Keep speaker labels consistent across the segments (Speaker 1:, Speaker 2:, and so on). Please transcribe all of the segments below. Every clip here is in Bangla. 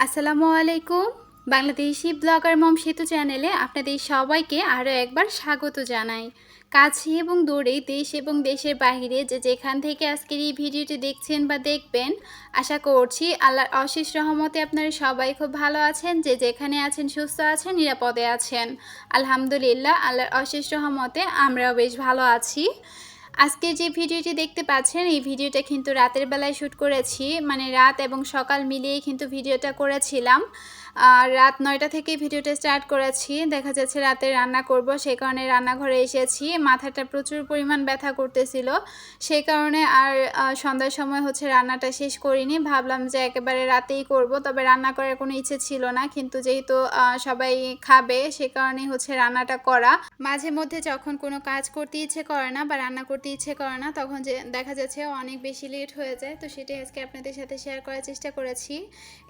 Speaker 1: আসসালামু আলাইকুম। বাংলাদেশি ব্লগার মম সেতু চ্যানেলে আপনাদের সবাইকে আরও একবার স্বাগত জানাই। কাছে এবং দূরে, দেশ এবং দেশের বাইরে যে যেখান থেকে আজকের এই ভিডিওটি দেখছেন বা দেখবেন, আশা করছি আল্লাহর অশেষ রহমতে আপনারা সবাই খুব ভালো আছেন, যে যেখানে আছেন সুস্থ আছেন, নিরাপদে আছেন। আলহামদুলিল্লাহ, আল্লাহর অশেষ রহমতে আমরাও বেশ ভালো আছি। আজকে যে ভিডিওটি দেখতে পাচ্ছেন, এই ভিডিওটা কিন্তু রাতের বেলায় শ্যুট করেছি, মানে রাত এবং সকাল মিলিয়েই কিন্তু ভিডিওটা করেছিলাম। রাত ৯টা থেকেই ভিডিওটা স্টার্ট করেছি। দেখা যাচ্ছে রাতে রান্না করব, সেই কারণে রান্নাঘরে এসেছি। মাথাটা প্রচুর পরিমাণ ব্যথা করতেছিল, সেই কারণে আর সন্ধ্যার সময় রান্নাটা শেষ করিনি। ভাবলাম যে একেবারে রাতেই করব, তবে রান্না করার কোনো ইচ্ছে ছিল না, কিন্তু যেহেতু সবাই খাবে সে কারণেই রান্নাটা করা। মাঝে মধ্যে যখন কোনো কাজ করতে ইচ্ছে করে না বা রান্না করতে ইচ্ছে করে না, তখন যে দেখা যাচ্ছে অনেক বেশি লেট হয়ে যায়, তো সেটাই আজকে আপনাদের সাথে শেয়ার করার চেষ্টা করেছি।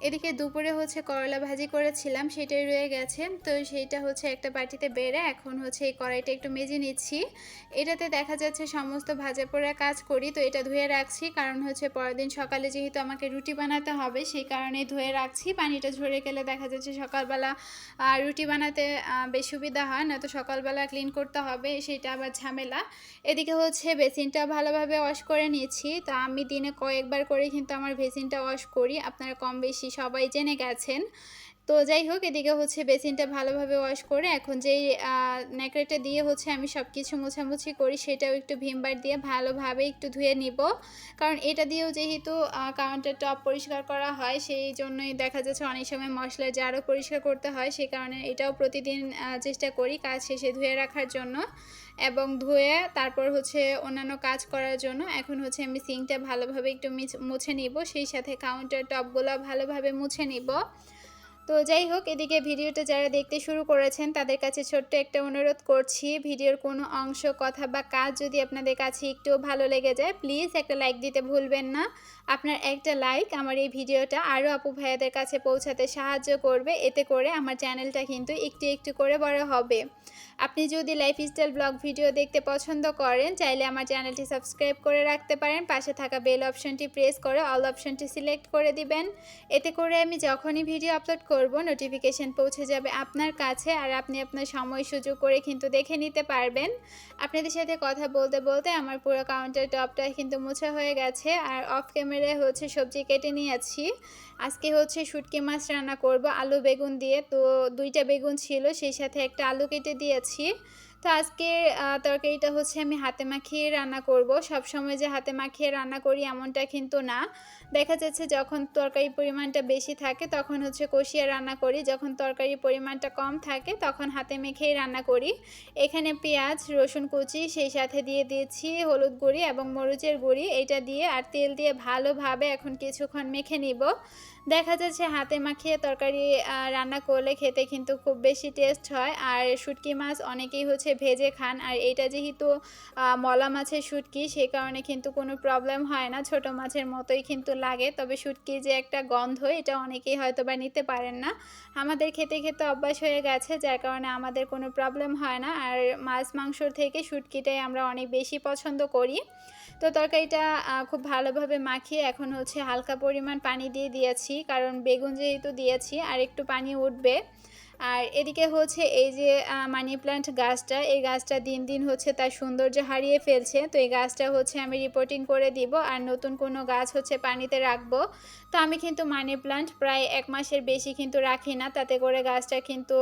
Speaker 1: এদিকে দুপুরে করলা ভাজি করেছিলাম, সেটাই রয়ে গেছে, তো সেইটা একটা বাটিতে বেড়ে এখন এই কড়াইটা একটু মেজে নিচ্ছি। এটাতে দেখা যাচ্ছে সমস্ত ভাজা পোড়া কাজ করি, তো এটা ধুয়ে রাখছি, কারণ পরের দিন সকালে যেহেতু আমাকে রুটি বানাতে হবে, সেই কারণেই ধুয়ে রাখছি। পানিটা ঝরে গেলে দেখা যাচ্ছে সকালবেলা রুটি বানাতে বেশ সুবিধা হয়, নয়তো সকালবেলা ক্লিন করতে হবে, সেটা আবার ঝামেলা। এদিকে বেসিনটা ভালোভাবে ওয়াশ করে নিয়েছি, তো আমি দিনে কয়েকবার করে কিন্তু আমার বেসিনটা ওয়াশ করি, আপনারা কম বেশি সবাই জেনে গেছেন। তো যাই হোক, এদিকে বেসিনটা ভালোভাবে ওয়াশ করে এখন যেই ন্যাকড়াটা দিয়ে আমি সব কিছু মোছামুছি করি, সেটাও একটু ভিমবার দিয়ে ভালোভাবে একটু ধুয়ে নিব, কারণ এটা দিয়েও যেহেতু কাউন্টার টপ পরিষ্কার করা হয়, সেই জন্যই দেখা যাচ্ছে অনেক সময় মশলার জারও পরিষ্কার করতে হয়, সেই কারণে এটাও প্রতিদিন চেষ্টা করি কাজ শেষে ধুয়ে রাখার জন্য, এবং ধুয়ে তারপর অন্যান্য কাজ করার জন্য। এখন আমি সিঙ্কটা ভালোভাবে একটু মুছে নিব, সেই সাথে কাউন্টার টপগুলো ভালোভাবে মুছে নিব। তো যাই হোক, এদিকে ভিডিওটা যারা দেখতে শুরু করেছেন তাদের কাছে ছোট্ট একটা অনুরোধ করছি, ভিডিওর কোনো অংশ, কথা বা কাজ যদি আপনাদের কাছে একটু ভালো লেগে যায়, প্লিজ একটা লাইক দিতে ভুলবেন না। আপনার একটা লাইক আমার এই ভিডিওটা আরও আপু ভাইয়াদের কাছে পৌঁছাতে সাহায্য করবে, এতে করে আমার চ্যানেলটা কিন্তু একটু একটু করে বড় হবে। আপনি যদি লাইফস্টাইল ব্লগ ভিডিও দেখতে পছন্দ করেন, চাইলে আমার চ্যানেলটি সাবস্ক্রাইব করে রাখতে পারেন, পাশে থাকা বেল অপশনটি প্রেস করে অল অপশনটি সিলেক্ট করে দিবেন। এতে করে আমি যখনই ভিডিও আপলোড করব, নোটিফিকেশন পৌঁছে যাবে আপনার কাছে, আর আপনি আপনার সময় সুযোগ করে কিন্তু দেখে নিতে পারবেন। আপনাদের সাথে কথা বলতে বলতে আমার পুরো কাউন্টার টপটা কিন্তু মোছা হয়ে গেছে, আর অফ ক্যামেরায় সবজি কেটে নিয়েছি। আজকে শুটকি মাছ রান্না করব আলু বেগুন দিয়ে, তো 2টা বেগুন ছিল, সেই সাথে একটা আলু কেটে দিয়েছি। তো আজকে তরকারিটা আমি হাতে মাখিয়ে রান্না করব। সব সময় যে হাতে মাখিয়ে রান্না করি এমনটা কিন্তু না, দেখা যাচ্ছে যখন তরকারির পরিমাণটা বেশি থাকে তখন কষিয়ে রান্না করি, যখন তরকারির পরিমাণটা কম থাকে তখন হাতে মেখেই রান্না করি। এখানে পেঁয়াজ রসুন কুচি, সেই সাথে দিয়ে দিয়েছি হলুদ গুঁড়ি এবং মরিচের গুঁড়ি, এটা দিয়ে আর তেল দিয়ে ভালোভাবে এখন কিছুক্ষণ মেখে নিব। দেখা যাচ্ছে হাতে মাখিয়ে তরকারি রান্না করলে খেতে কিন্তু খুব বেশি টেস্ট হয়, আর শুটকি মাছ অনেকেই ভেজে খান, আর এটা যেহেতু মলা মাছের শুটকি, সেই কারণে কিন্তু কোনো প্রবলেম হয় না, ছোট মাছের মতোই কিন্তু লাগে, তবে শুটকির যে একটা গন্ধ, এটা অনেকেই হয়তো বা নিতে পারেন না। আমাদের খেতে খেতে অভ্যাস হয়ে গেছে, যার কারণে আমাদের কোনো প্রবলেম হয় না, আর মাছ মাংসর থেকে শুটকিটাই আমরা অনেক বেশি পছন্দ করি। তো তরকারিটা খুব ভালোভাবে মাখিয়ে এখন হালকা পরিমাণ পানি দিয়ে দিয়েছি, কারণ বেগুন যেহেতু দিয়েছি আর একটু পানি উঠবে। আর এদিকে এই যে মানি প্ল্যান্ট গাছটা, এই গাছটা দিন দিন তার সৌন্দর্য হারিয়ে ফেলছে, তো এই গাছটা আমি রিপোর্টিং করে দিব, আর নতুন কোনো গাছ পানিতে রাখবো। তো আমি কিন্তু মানি প্ল্যান্ট প্রায় 1 মাসের বেশি কিন্তু রাখি না, তাতে করে গাছটা কিন্তু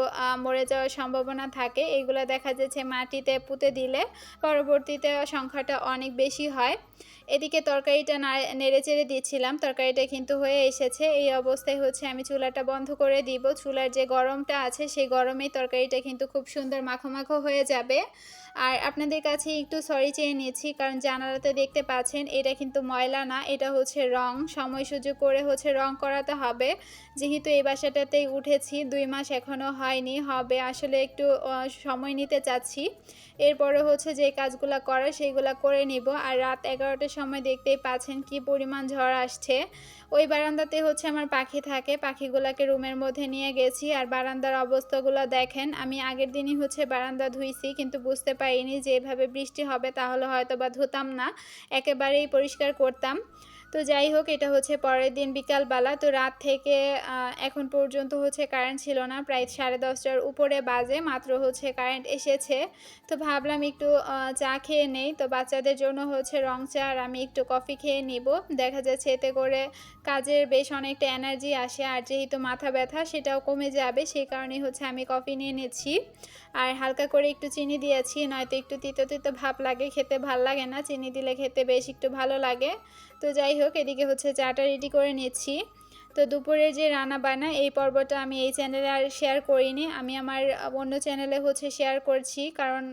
Speaker 1: মরে যাওয়ার সম্ভাবনা থাকে। এগুলো দেখা যাচ্ছে মাটিতে পুঁতে দিলে পরবর্তীতে সংখ্যাটা অনেক বেশি হয়। এদিকে তরকারিটা নেড়ে চেড়ে দিচ্ছিলাম, তরকারিটা কিন্তু হয়ে এসেছে। এই অবস্থায় আমি চুলাটা বন্ধ করে দিব, চুলার যে গরমটা আছে সেই গরমেই তরকারিটা কিন্তু খুব সুন্দর মাখো মাখো হয়ে যাবে। আর আপনাদের কাছে একটু সরি চেয়ে নিয়েছি, কারণ জানালাতে দেখতে পাচ্ছেন এটা কিন্তু ময়লা না, এটা রং, সময় সুযোগ করে রং করাতে হবে। যেহেতু এই বাসাটাতেই উঠেছি, 2 মাস এখনও হয়নি, হবে, আসলে একটু সময় নিতে চাচ্ছি। এরপরে যে কাজগুলো করার সেইগুলো করে নিব। আর রাত 11টার সময় দেখতেই পাচ্ছেন কি পরিমাণ ঝড় আসছে। ওই বারান্দাতে আমার পাখি থাকে, পাখিগুলোকে রুমের মধ্যে নিয়ে গেছি। আর বারান্দার অবস্থাগুলো দেখেন, আমি আগের দিনই বারান্দা ধুইছি, কিন্তু বুঝতে পারিনি যে এভাবে বৃষ্টি হবে, তাহলে হয়তো বা ধুতাম না, একেবারেই পরিষ্কার করতাম। তো যাই হোক, এটা হচ্ছে পরের দিন বিকালবেলা। তো রাত থেকে এখন পর্যন্ত হচ্ছে কারেন্ট ছিল না। প্রায় 10:30টার উপরে বাজে। মাত্র হচ্ছে কারেন্ট এসেছে। তো ভাবলাম একটু চা খেয়ে নেই। তো বাচ্চাদের জন্য হচ্ছে রং চা আর আমি একটু কফি খেয়ে নিব। দেখা যাচ্ছে এতে করে কাজের বেশ অনেকটা এনার্জি আসে। আর যেহেতু মাথা ব্যথা সেটাও কমে যাবে। সেই কারণেই হচ্ছে আমি কফি নিয়ে নিচ্ছি। আর হালকা করে একটু চিনি দিয়েছি, নয়তো একটু তিতো তিতো ভাব লাগে, খেতে ভাল লাগে না। চিনি দিলে খেতে বেশ একটু ভালো লাগে। তো যাই হোক, এদিকে হচ্ছে চাটা রেডি করে নিচ্ছি। তো দুপুরের যে রান্না-বান্না এই পর্বটা আমি এই চ্যানেলে আর শেয়ার করিনি। আমি আমার অন্য চ্যানেলে হচ্ছে শেয়ার করছি, কারণ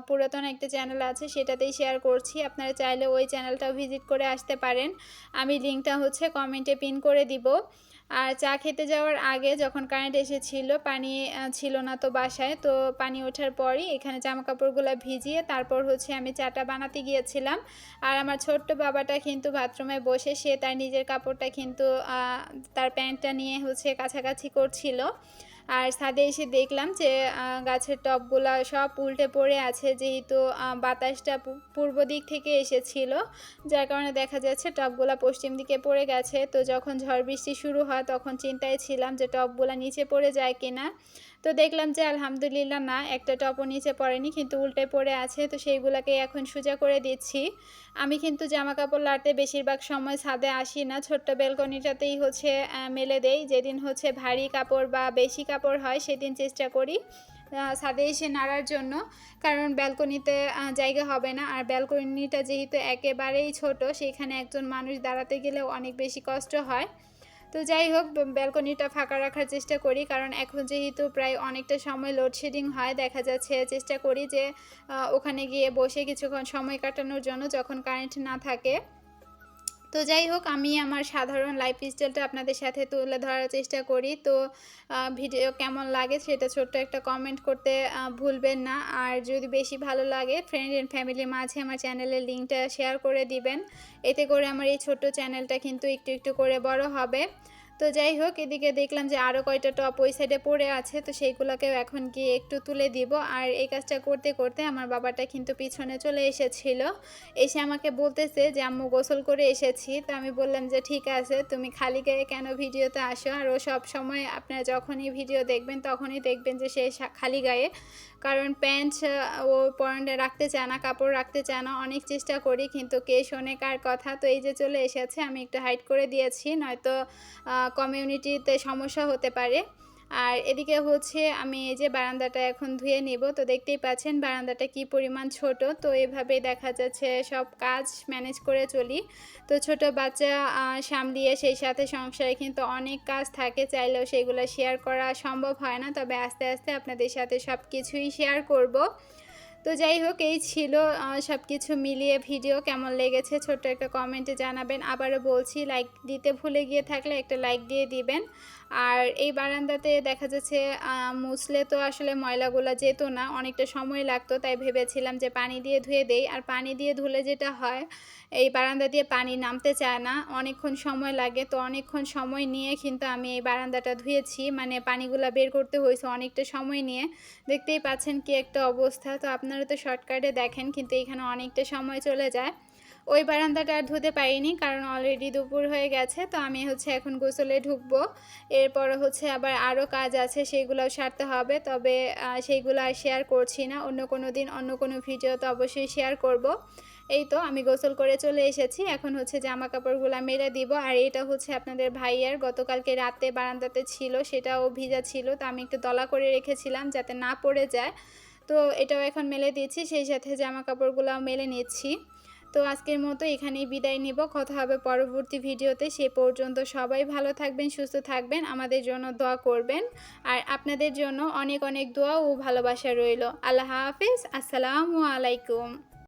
Speaker 1: পুরাতন একটা চ্যানেল আছে সেটাতেই শেয়ার করছি। আপনারা চাইলে ওই চ্যানেলটাও ভিজিট করে আসতে পারেন। আমি লিঙ্কটা হচ্ছে কমেন্টে পিন করে দিব। আর চা খেতে যাওয়ার আগে যখন কারেন্ট এসেছিল, পানি ছিল না তো বাসায়। তো পানি ওঠার পরই এখানে জামাকাপড়গুলো ভিজিয়ে তারপর হচ্ছে আমি চাটা বানাতে গিয়েছিলাম। আর আমার ছোট্ট বাবাটা কিন্তু বাথরুমে বসে সে তার নিজের কাপড়টা কিন্তু তার প্যান্টটা নিয়ে হচ্ছে কাছাকাছি করছিল। আর ছাদে এসে দেখলাম যে গাছের টবগুলা সব উল্টে পড়ে আছে, যেহেতু বাতাসটা পূর্ব দিক থেকে এসেছিল, যার কারণে দেখা যাচ্ছে টবগুলা পশ্চিম দিকে পড়ে গেছে। তো যখন ঝড় বৃষ্টি শুরু হয় তখন চিন্তায় ছিলাম যে টবগুলা নিচে পড়ে যায় কিনা। তো দেখলাম যে আলহামদুলিল্লাহ না, একটা টপও নিচে পড়েনি, কিন্তু উল্টে পড়ে আছে। তো সেইগুলোকে এখন সোজা করে দিচ্ছি। আমি কিন্তু জামা কাপড় লাড়তে বেশিরভাগ সময় ছাদে আসি না, ছোট্ট ব্যালকনিটাতেই হচ্ছে মেলে দেই। যেদিন হচ্ছে ভারী কাপড় বা বেশি কাপড় হয় সেদিন চেষ্টা করি ছাদে এসে নাড়ার জন্য, কারণ ব্যালকনিতে জায়গা হবে না। আর ব্যালকনিটা যেহেতু একেবারেই ছোট, সেখানে একজন মানুষ দাঁড়াতে গেলেও অনেক বেশি কষ্ট হয়। তো যাই হোক, ব্যালকনিটা ফাঁকা রাখার চেষ্টা করি, কারণ এখন যেহেতু প্রায় অনেকটা সময় লোডশেডিং হয়, দেখা যাচ্ছে চেষ্টা করি যে ওখানে গিয়ে বসে কিছুক্ষণ সময় কাটানোর জন্য যখন কারেন্ট না থাকে। তো যাই হোক, আমি আমার সাধারণ লাইফস্টাইলটা আপনাদের সাথে তুলে ধরার চেষ্টা করি। তো ভিডিও কেমন লাগে সেটা ছোট্ট একটা কমেন্ট করতে ভুলবেন না। আর যদি বেশি ভালো লাগে, ফ্রেন্ড অ্যান্ড ফ্যামিলির মাঝে আমার চ্যানেলের লিঙ্কটা শেয়ার করে দিবেন। এতে করে আমার এই ছোট্ট চ্যানেলটা কিন্তু একটু একটু করে বড় হবে। তো যাই হোক, এদিকে দেখলাম যে আরও কয়টা টপ ওই সাইডে পড়ে আছে, তো সেইগুলোকেও এখন গিয়ে একটু তুলে দিব। আর এই কাজটা করতে করতে আমার বাবাটা কিন্তু পিছনে চলে এসেছিল, এসে আমাকে বলতেছে যে আম্মু গোসল করে এসেছি। তো আমি বললাম যে ঠিক আছে, তুমি খালি গায়ে কেন ভিডিওতে আসো? আর ও সব সময় আপনারা যখনই ভিডিও দেখবেন তখনই দেখবেন যে সে খালি গায়ে, কারণ প্যান্ট ও পরনে রাখতে চায় না, কাপড় রাখতে চায় না। অনেক চেষ্টা করি কিন্তু কে শোনে কার কথা। তো এই যে চলে এসেছে, আমি একটু হাইড করে দিয়েছি, নয়তো কমিউনিটিতে সমস্যা হতে পারে। আর এদিকে হচ্ছে আমি এই যে বারান্দাটা এখন ধুয়ে নিব। তো দেখতেই পাচ্ছেন বারান্দাটা কি পরিমাণ ছোট। তো এভাবে দেখা যাচ্ছে সব কাজ ম্যানেজ করে চলি। তো ছোট বাচ্চা সামলিয়ে সেই সাথে সংসারে কিন্তু অনেক কাজ থাকে, চাইলেও সেগুলো শেয়ার করা সম্ভব হয় না। তবে আস্তে আস্তে আপনাদের সাথে সব কিছুই শেয়ার করব। তো যাই হোক, এই ছিল সব কিছু মিলিয়ে ভিডিও। কেমন লেগেছে ছোট্ট একটা কমেন্টে জানাবেন। আবারও বলছি, লাইক দিতে ভুলে গিয়ে থাকলে একটা লাইক দিয়ে দিবেন। আর এই বারান্দাতে দেখা যাচ্ছে মুছলে তো আসলে ময়লাগুলো যেত না, অনেকটা সময় লাগতো। তাই ভেবেছিলাম যে পানি দিয়ে ধুয়ে দেই। আর পানি দিয়ে ধুলে যেটা হয়, এই বারান্দা দিয়ে পানি নামতে চায় না, অনেকক্ষণ সময় লাগে। তো অনেকক্ষণ সময় নিয়ে কিন্তু আমি এই বারান্দাটা ধুয়েছি, মানে পানিগুলো বের করতে হয়েছে অনেকটা সময় নিয়ে। দেখতেই পাচ্ছেন কি একটা অবস্থা। তো আপনারা তো শর্টকাটে দেখেন, কিন্তু এখানে অনেকটা সময় চলে যায়। ওই বারান্দাটা আর ধুতে পারিনি, কারণ অলরেডি দুপুর হয়ে গেছে। তো আমি হচ্ছে এখন গোসলে ঢুকবো। এরপর হচ্ছে আবার আরও কাজ আছে, সেইগুলোও সারতে হবে। তবে সেইগুলো আর শেয়ার করছি না, অন্য কোনো দিন অন্য কোনো ভিডিও তো অবশ্যই শেয়ার করব। এই তো আমি গোসল করে চলে এসেছি, এখন হচ্ছে জামা কাপড়গুলো মেলে দিব। আর এটা হচ্ছে আপনাদের ভাইয়ার গতকালকে রাতে বারান্দাতে ছিল, সেটাও ভিজা ছিল। তো আমি একটু দলা করে রেখেছিলাম যাতে না পড়ে যায়। তো এটাও এখন মেলে দিচ্ছি, সেই সাথে জামা কাপড়গুলোও মেলে নিচ্ছি। তো আজকের মতো এখানেই বিদায় নিব, কথা হবে পরবর্তী ভিডিওতে। সে পর্যন্ত সবাই ভালো থাকবেন, সুস্থ থাকবেন, আমাদের জন্য দোয়া করবেন। আর আপনাদের জন্য অনেক অনেক দোয়া ও ভালোবাসা রইল। আল্লাহ হাফিজ, আসসালামু আলাইকুম।